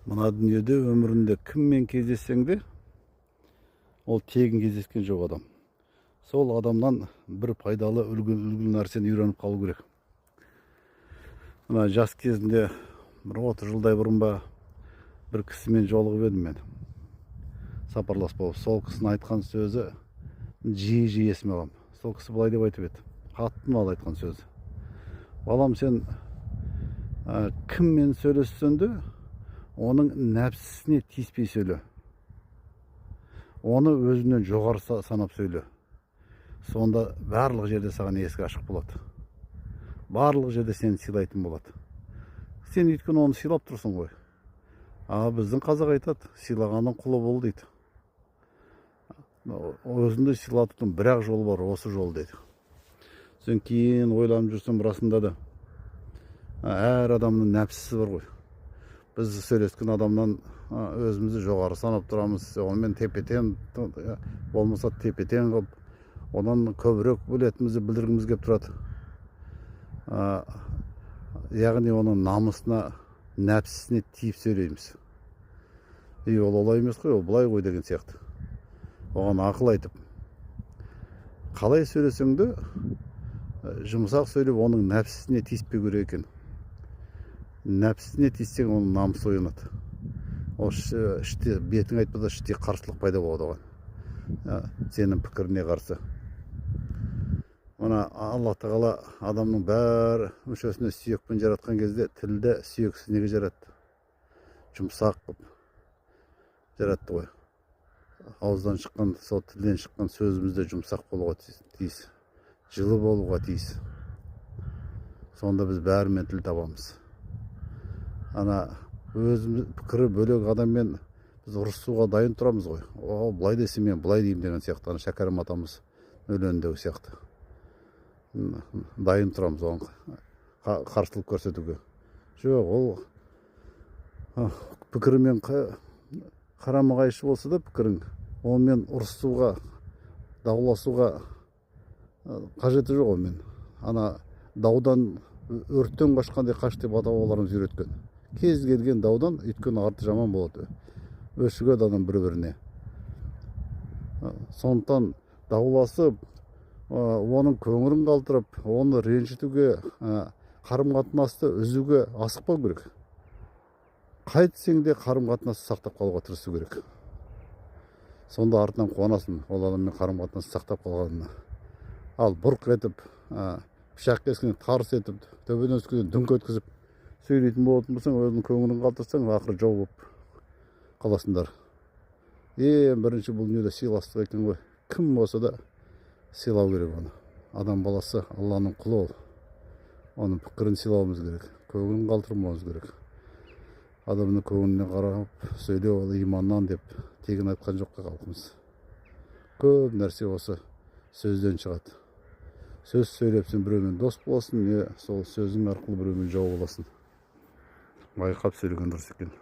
Мына дүниеде өмірінде кіммен кездессең де, ол тегін кездескен жоқ адам. Сол адамнан бір пайдалы үлгі нәрсені үйреніп қалу керек. Мына жас кезінде бір 30 жылдай бұрын ба бір кісімен жолығып едім мен. Сапарлас болып, сол кісінің айтқан сөзі жиі есіме аламын. Сол кісі былай деп айтып еді. Қатты ұнады айтқан сөзі. Балам, сен кіммен сөйлессең де, оның нәпсісіне тиіспей сөйле. Оны өзінен жоғары санап сөйле. Сонда барлық жерде саған есік ашық болады. Барлық жерде сені сыйлайтын болады. Сен өйткені оны сыйлап тұрсың ғой. Біздің қазақ айтады, сыйлағанның құлы бол дейді. Өзіңді сыйлатудың бір-ақ жолы бар, осы жол дейді. Сен кейін ойланып жүрсің, расында да әр адамның нәпсісі бар ғой. Біз сөйлескен адамнан өзімізді жоғары санап тұрамыз, онымен тепе-тең, болмаса тепе-тең қылып, онан көбірек білетімізді білдіргіміз келіп тұрады. Яғни оның намысына, нәпсісіне тиіп сөйлейміз. Ол олай емес қой, ол былай ғой деген сияқты. Оған ақыл айтып, қалай сөйлесеңді, жұмсақ сөйлеп, оның нәпсісіне тиіспеу керек екен. Нәпсісіне тиіссең, оның намысы оянады. Ол іште бетің айтпаса, іште қарсылық пайда болады оған. Сенің пікіріне қарсы. Мына Алла Тағала адамның бәр мүшесіне сүйекпен жаратқан кезде, тілді сүйексіз неге жаратты? Жұмсақ қылып жаратты ғой. Ауыздан шыққан, сол тілден шыққан сөзімізде жұмсақ болуға тиіс, жылы болуға тиіс. Сонда біз бәрімен тіл табамыз. Өзіміз пікірі бөлек адаммен біз ұрысуға дайын тұрамыз ғой. Былай десе мен былай деймін деген сияқты. Шәкәрім атамыз өлеңіндегі сияқты. Дайын тұрамыз оған қарсылық көрсетуге. Жоқ, ол пікірімен қарама-қайшы болса да пікірің, онымен ұрысуға, дауласуға қажеті жоқ онымен. Даудан, өрттен қашқандай қаш деп ата-бабаларымыз үйреткен. Кез келген даудан, өйткені арты жаман болады. Өшігеді адам бір-біріне. Сондықтан дауласып, оның көңілін қалтырып, оны ренжітуге, қарым-қатынасты үзуге асықпау керек. Қайтсең де қарым-қатынасты сақтап қалуға тырысу керек. Сонда артынан қуанасың, ол адаммен қарым-қатынасты сақтап қалғанына. Ал бұрқ етіп, пышақ кескенде тарс етіп, төбеден өскенде дүңк өткізіп сөйлейтін болатын болсаң, өзінің көңілін қалтырсаң, ақыры жау болып қаласыңдар. Бірінші бұл дүниеде сыйластық екен ғой. Кім болса да сыйлау керек оны. Адам баласы Алланың құлы ол. Оның пікірін сыйлауымыз керек, көңілін қалтырмауымыз керек. Адамның көңіліне қарап сөйлеу ол иманнан деп тегін айтқан жоқ халқымыз. Көп нәрсе осы сөзден шығады. Сөз сөйлепсің, біреумен дос боласың, не сол сөзің арқылы біреумен жау боласың. Байқап сөйлеген дұрыс екен.